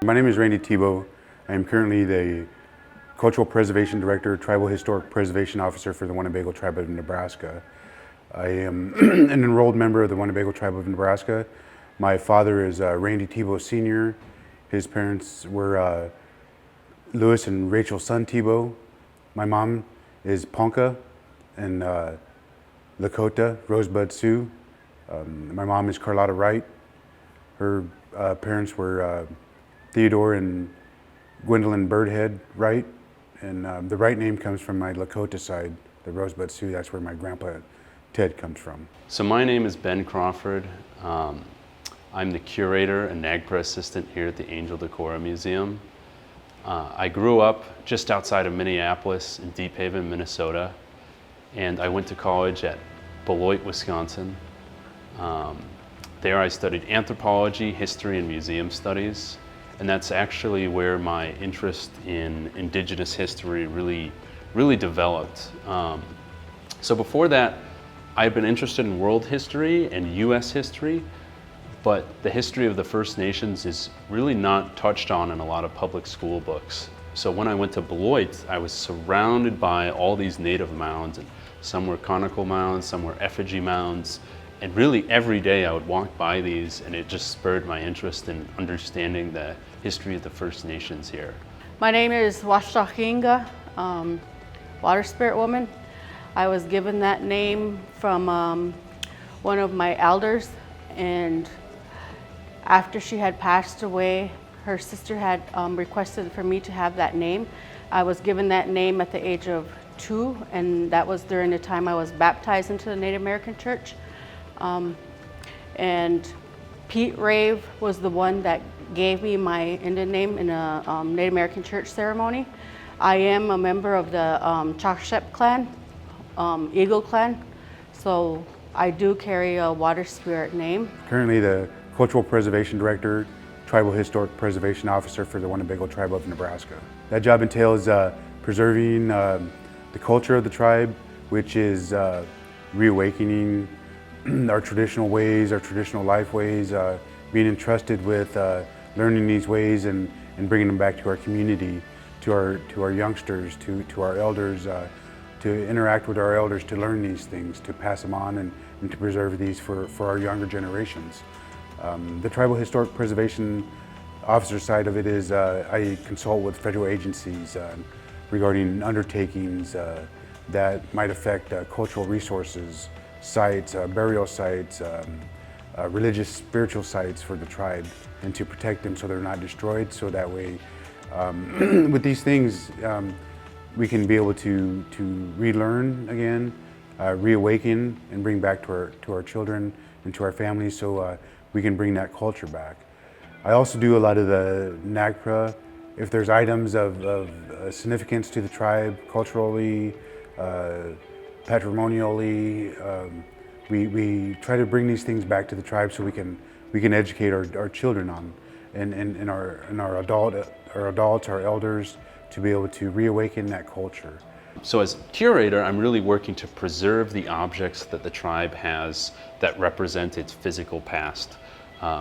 My name is Randy Tebow. I am currently the Cultural Preservation Director, Tribal Historic Preservation Officer for the Winnebago Tribe of Nebraska. I am an enrolled member of the Winnebago Tribe of Nebraska. My father is Randy Tebow Sr. His parents were Louis and Rachel Sun Tebow. My mom is Ponca and Lakota Rosebud Sioux. My mom is Carlotta Wright. Her parents were Theodore and Gwendolyn Birdhead Wright, and the Wright name comes from my Lakota side, the Rosebud Sioux. That's where my grandpa Ted comes from. So my name is Ben Crawford. I'm the curator and NAGPRA assistant here at the Angel Decora Museum. I grew up just outside of Minneapolis in Deep Haven, Minnesota, and I went to college at Beloit, Wisconsin. There I studied anthropology, history, and museum studies. And that's actually where my interest in indigenous history really developed. So before that, I've been interested in world history and US history, but the history of the First Nations is really not touched on in a lot of public school books. So when I went to Beloit, I was surrounded by all these native mounds, and some were conical mounds, some were effigy mounds. And really every day I would walk by these, and it just spurred my interest in understanding the history of the First Nations here. My name is Ganga, water spirit woman. I was given that name from one of my elders, and after she had passed away, her sister had requested for me to have that name. I was given that name at the age of 2, and that was during the time I was baptized into the Native American Church. And Pete Rave was the one that gave me my Indian name in a Native American church ceremony. I am a member of the Chakshep clan, Eagle clan, so I do carry a water spirit name. Currently the Cultural Preservation Director, Tribal Historic Preservation Officer for the Winnebago Tribe of Nebraska. That job entails preserving the culture of the tribe, which is reawakening our traditional ways, our traditional life ways, being entrusted with learning these ways and bringing them back to our community, to our youngsters, to our elders, to interact with our elders, to learn these things, to pass them on and to preserve these for our younger generations. The Tribal Historic Preservation Officer side of it is I consult with federal agencies regarding undertakings that might affect cultural resources, sites, burial sites, religious, spiritual sites for the tribe, and to protect them so they're not destroyed. So that way, with these things, we can be able to relearn again, reawaken, and bring back to our children and to our families, so we can bring that culture back. I also do a lot of the NAGPRA. If there's items of significance to the tribe, culturally, patrimonially, we try to bring these things back to the tribe so we can educate our children on, and our adults, our elders, to be able to reawaken that culture. So as curator, I'm really working to preserve the objects that the tribe has that represent its physical past.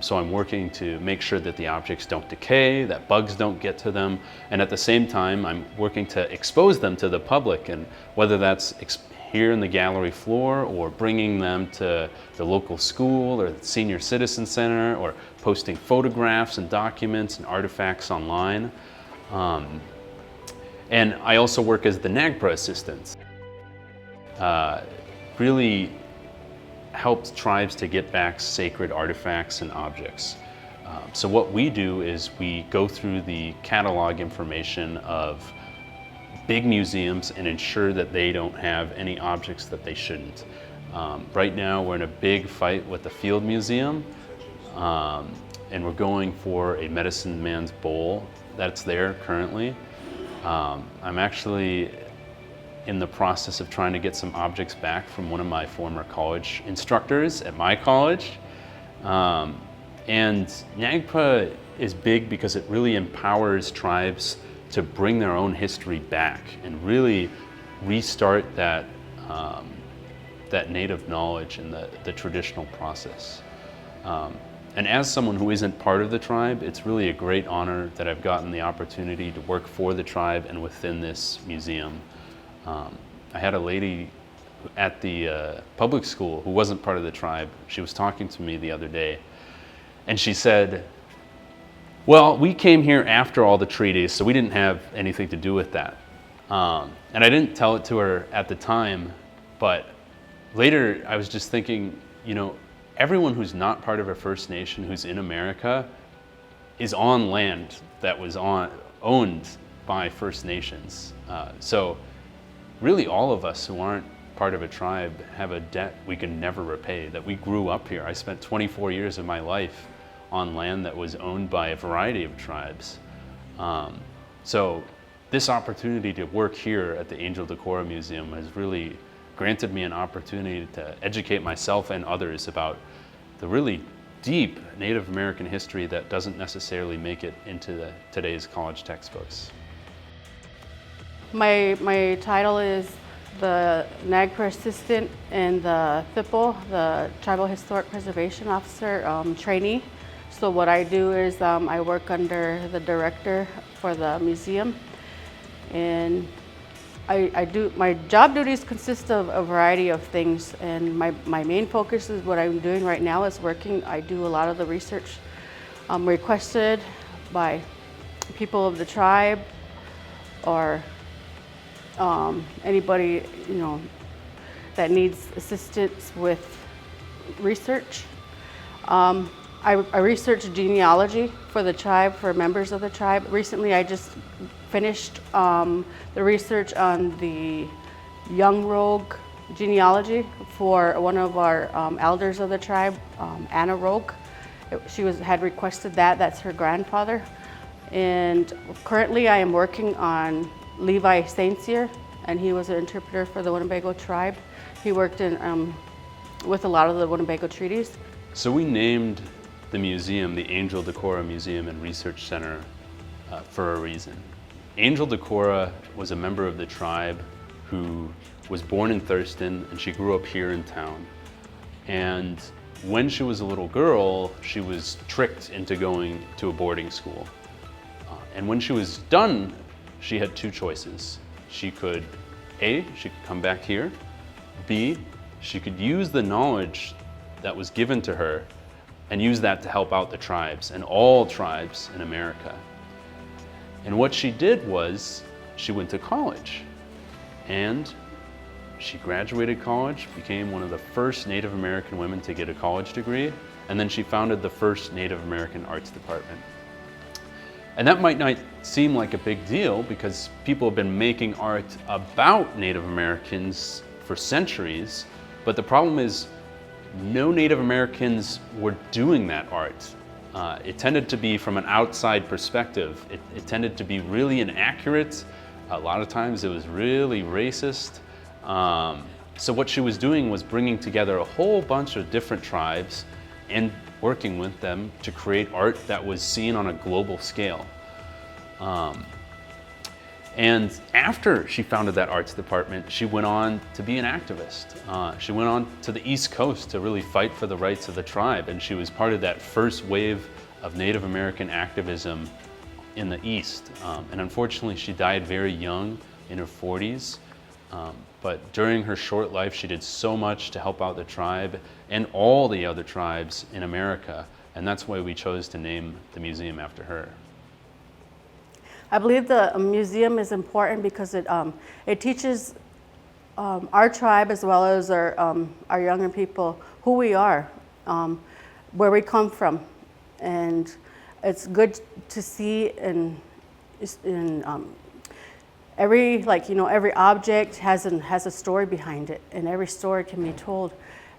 So I'm working to make sure that the objects don't decay, that bugs don't get to them, and at the same time I'm working to expose them to the public, and whether that's here in the gallery floor or bringing them to the local school or the senior citizen center or posting photographs and documents and artifacts online. And I also work as the NAGPRA assistant. Really helps tribes to get back sacred artifacts and objects. So what we do is we go through the catalog information of big museums and ensure that they don't have any objects that they shouldn't. Right now we're in a big fight with the Field Museum, and we're going for a Medicine Man's Bowl that's there currently. I'm actually in the process of trying to get some objects back from one of my former college instructors at my college. And NAGPRA is big because it really empowers tribes to bring their own history back and really restart that, that native knowledge and the traditional process. And as someone who isn't part of the tribe, it's really a great honor that I've gotten the opportunity to work for the tribe and within this museum. I had a lady at the public school who wasn't part of the tribe. She was talking to me the other day, and she said, well, we came here after all the treaties, so we didn't have anything to do with that. And I didn't tell it to her at the time, but later I was just thinking, you know, everyone who's not part of a First Nation who's in America is on land that was owned by First Nations. So really all of us who aren't part of a tribe have a debt we can never repay, that we grew up here. I spent 24 years of my life on land that was owned by a variety of tribes. So this opportunity to work here at the Angel Decora Museum has really granted me an opportunity to educate myself and others about the really deep Native American history that doesn't necessarily make it into today's college textbooks. My title is the NAGPRA Assistant and the THPO, the Tribal Historic Preservation Officer trainee. So what I do is I work under the director for the museum, and my job duties consist of a variety of things, and my main focus is what I'm doing right now is I do a lot of the research requested by people of the tribe or anybody, you know, that needs assistance with research. I research genealogy for the tribe, for members of the tribe. Recently, I just finished the research on the Young Rogue genealogy for one of our elders of the tribe, Anna Rogue. She had requested that. That's her grandfather. And currently, I am working on Levi Saintsier, and he was an interpreter for the Winnebago tribe. He worked in with a lot of the Winnebago treaties. So we named the museum the Angel Decora Museum and Research Center for a reason. Angel Decora was a member of the tribe who was born in Thurston, and she grew up here in town. And when she was a little girl, she was tricked into going to a boarding school. And when she was done, she had two choices. She could, A, she could come back here. B, she could use the knowledge that was given to her and use that to help out the tribes and all tribes in America. And what she did was she went to college, and she graduated college, became one of the first Native American women to get a college degree, and then she founded the first Native American arts department. And that might not seem like a big deal because people have been making art about Native Americans for centuries, but the problem is no Native Americans were doing that art. It tended to be from an outside perspective. It tended to be really inaccurate. A lot of times it was really racist. So what she was doing was bringing together a whole bunch of different tribes and working with them to create art that was seen on a global scale. And after she founded that arts department, she went on to be an activist. She went on to the East Coast to really fight for the rights of the tribe, and she was part of that first wave of Native American activism in the East. And unfortunately, she died very young, in her 40s. But during her short life, she did so much to help out the tribe and all the other tribes in America, and that's why we chose to name the museum after her. I believe the museum is important because it teaches our tribe as well as our younger people who we are, where we come from, and it's good to see in every every object has a story behind it, and every story can be told,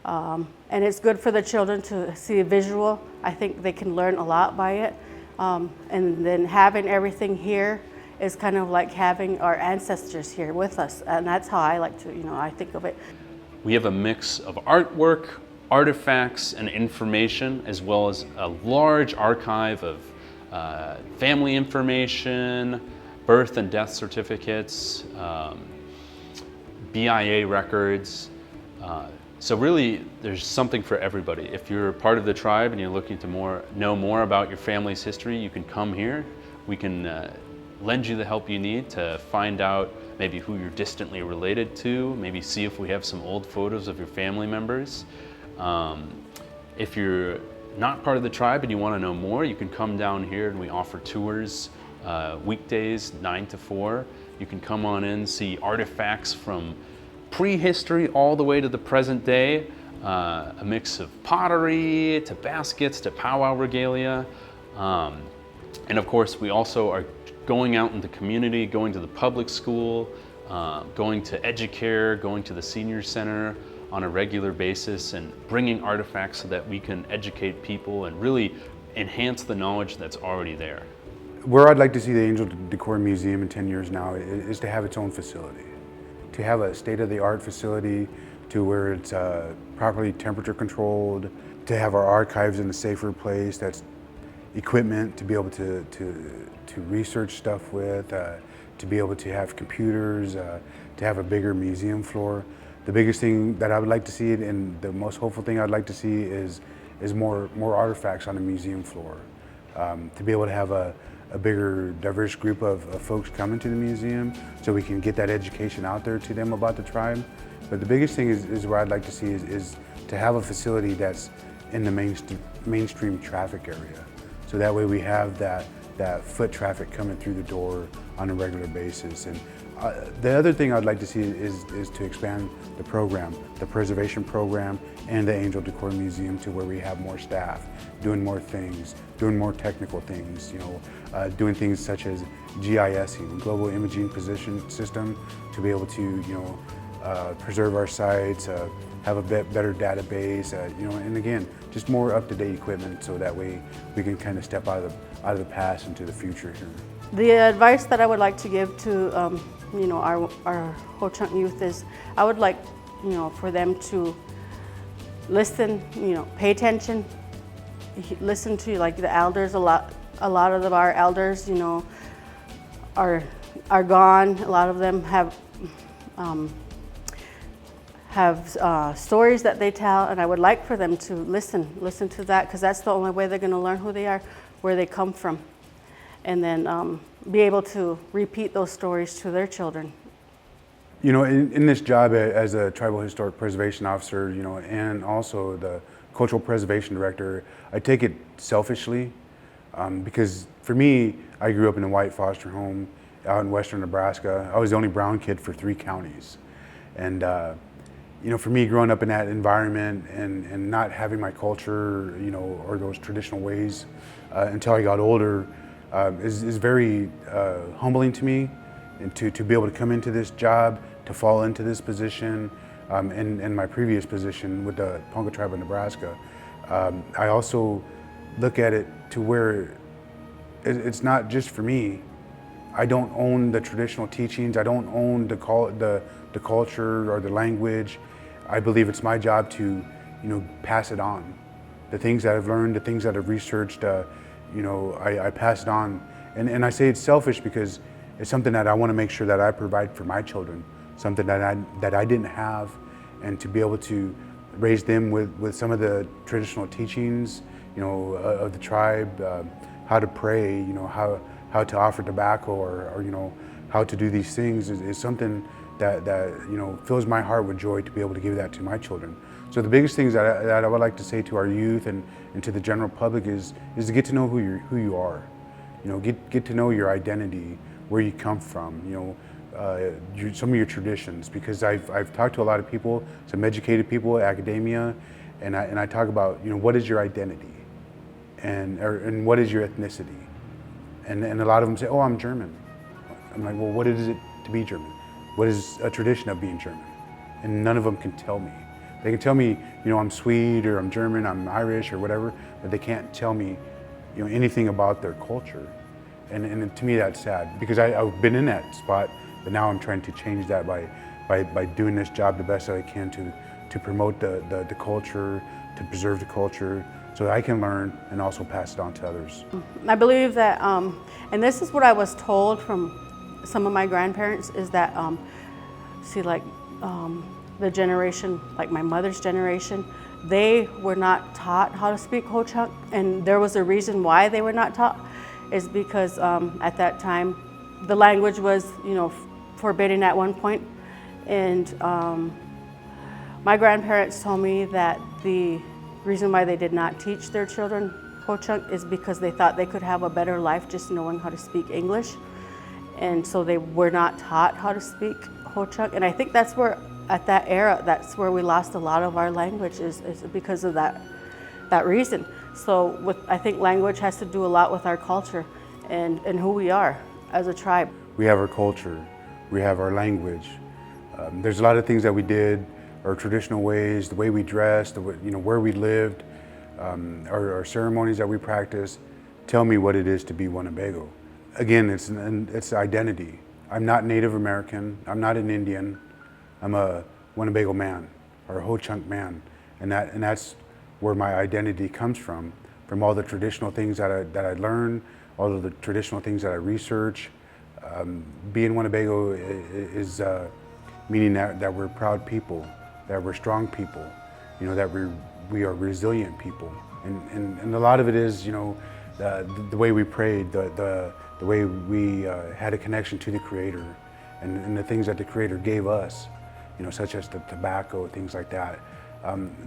and it's good for the children to see a visual. I think they can learn a lot by it. And then having everything here is kind of like having our ancestors here with us, and that's how I like to, I think of it. We have a mix of artwork, artifacts, and information, as well as a large archive of family information, birth and death certificates, BIA records. So really, there's something for everybody. If you're part of the tribe and you're looking to know more about your family's history, you can come here. We can lend you the help you need to find out maybe who you're distantly related to, maybe see if we have some old photos of your family members. If you're not part of the tribe and you want to know more, you can come down here and we offer tours weekdays 9 to 4. You can come on in, see artifacts from prehistory all the way to the present day, a mix of pottery to baskets to powwow regalia. And of course, we also are going out in the community, going to the public school, going to Educare, going to the senior center on a regular basis and bringing artifacts so that we can educate people and really enhance the knowledge that's already there. Where I'd like to see the Angel Decora Museum in 10 years now is to have its own facility. To have a state-of-the-art facility to where it's properly temperature controlled, to have our archives in a safer place, that's equipment to be able to research stuff with, to be able to have computers, to have a bigger museum floor. The biggest thing that I would like to see and the most hopeful thing I'd like to see is more artifacts on the museum floor. To be able to have a bigger diverse group of folks coming to the museum so we can get that education out there to them about the tribe. But the biggest thing is where I'd like to see is to have a facility that's in the mainstream traffic area. So that way we have that foot traffic coming through the door on a regular basis. And the other thing I'd like to see is to expand the program, the preservation program and the Angel Decora Museum to where we have more staff, doing more things, doing more technical things, doing things such as GISing, Global Imaging Position System, to be able to, preserve our sites, have a better database, and again, just more up-to-date equipment so that way we can kind of step out of the past into the future here. The advice that I would like to give to our Ho-Chunk youth is I would like for them to listen, pay attention, listen to like the elders. A lot of our elders are gone. A lot of them have stories that they tell, and I would like for them to listen to that, because that's the only way they're going to learn who they are, where they come from, and then be able to repeat those stories to their children. In this job as a Tribal Historic Preservation Officer, and also the Cultural Preservation Director, I take it selfishly, because for me, I grew up in a white foster home out in western Nebraska. I was the only brown kid for 3 counties. And for me, growing up in that environment and not having my culture, or those traditional ways until I got older, is very humbling to me. And to be able to come into this job, to fall into this position, and my previous position with the Ponca Tribe of Nebraska, I also look at it to where it's not just for me. I don't own the traditional teachings. I don't own the culture or the language. I believe it's my job to, pass it on. The things that I've learned, the things that I've researched, I pass it on. And I say it's selfish because it's something that I want to make sure that I provide for my children, something that I didn't have, and to be able to raise them with some of the traditional teachings, of the tribe, how to pray, how to offer tobacco, or how to do these things is something that fills my heart with joy to be able to give that to my children. So the biggest things that I would like to say to our youth and to the general public is to get to know who you are. Get to know your identity, where you come from, some of your traditions, because I've talked to a lot of people, some educated people, academia, and I talk about, what is your identity and what is your ethnicity? And a lot of them say, oh, I'm German. I'm like, well, what is it to be German? What is a tradition of being German? And none of them can tell me. They can tell me, I'm Swede, or I'm German, I'm Irish, or whatever, but they can't tell me, anything about their culture. And to me, that's sad, because I've been in that spot, but now I'm trying to change that by doing this job the best that I can to promote the culture, to preserve the culture, so that I can learn and also pass it on to others. I believe that, and this is what I was told from some of my grandparents, is that, the generation, like my mother's generation, they were not taught how to speak Ho-Chunk, and there was a reason why they were not taught, is because at that time the language was, forbidden at one point, and my grandparents told me that the reason why they did not teach their children Ho-Chunk is because they thought they could have a better life just knowing how to speak English, and so they were not taught how to speak Ho-Chunk, and I think that's where, at that era, that's where we lost a lot of our language, is because of that reason. So I think language has to do a lot with our culture and who we are as a tribe. We have our culture, we have our language. There's a lot of things that we did, our traditional ways, the way we dressed, where we lived, our ceremonies that we practice tell me what it is to be Winnebago. Again, it's identity. I'm not Native American, I'm not an Indian, I'm a Winnebago man, or a Ho-Chunk man, and that's where my identity comes from all the traditional things that I learned, all of the traditional things that I research. Being Winnebago is meaning that we're proud people, that we're strong people, that we are resilient people, and a lot of it is, the way we prayed, the way we had a connection to the Creator, and the things that the Creator gave us, such as the tobacco, things like that.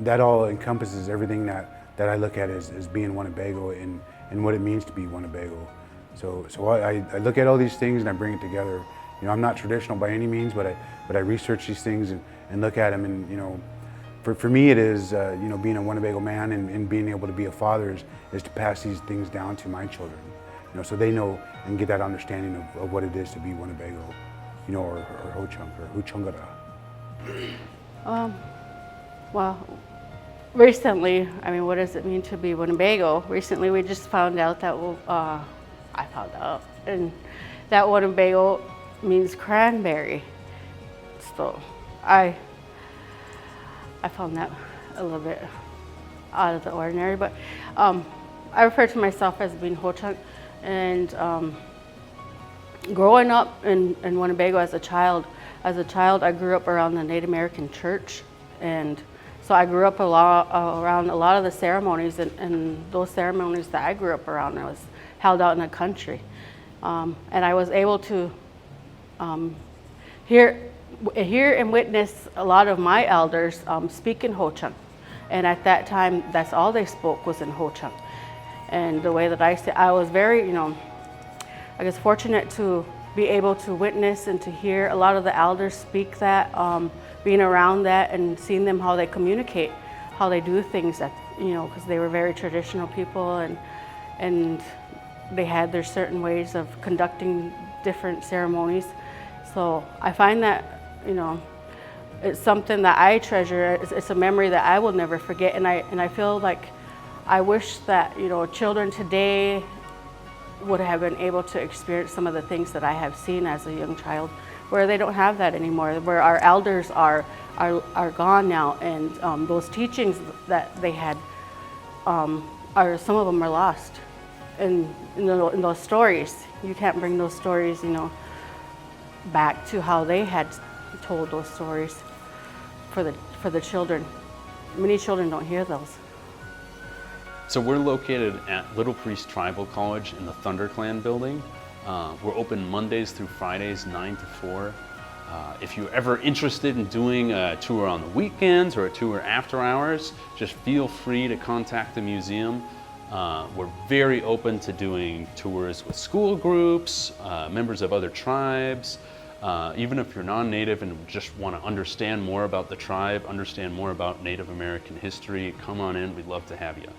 That all encompasses everything that I look at as being Winnebago and what it means to be Winnebago. So I look at all these things and I bring it together. I'm not traditional by any means, but I research these things and look at them, and for me it is being a Winnebago man and being able to be a father is to pass these things down to my children, so they know and get that understanding of what it is to be Winnebago, or Ho-Chunk or Huchungara. Well, recently, what does it mean to be Winnebago? Recently, we just found out that, I found out, and that Winnebago means cranberry. So I found that a little bit out of the ordinary, but I refer to myself as being Ho-Chunk, and growing up in Winnebago as a child, I grew up around the Native American church, and so I grew up around a lot of the ceremonies, and those ceremonies that I grew up around, I was held out in the country, and I was able to hear and witness a lot of my elders speak in Ho-Chunk, and at that time, that's all they spoke was in Ho-Chunk. And the way that I was very, I guess, fortunate to be able to witness and to hear a lot of the elders speak that, being around that and seeing them how they communicate, how they do things, that because they were very traditional people, and they had their certain ways of conducting different ceremonies. So I find that it's something that I treasure. It's a memory that I will never forget, and I feel like I wish that children today would have been able to experience some of the things that I have seen as a young child, where they don't have that anymore, where our elders are gone now, and those teachings that they had, some of them are lost. And in those stories, you can't bring those stories, back to how they had told those stories for the children. Many children don't hear those. So we're located at Little Priest Tribal College in the ThunderClan building. We're open Mondays through Fridays, 9 to 4. If you're ever interested in doing a tour on the weekends or a tour after hours, just feel free to contact the museum. We're very open to doing tours with school groups, members of other tribes. Even if you're non-Native and just want to understand more about the tribe, understand more about Native American history, come on in, we'd love to have you.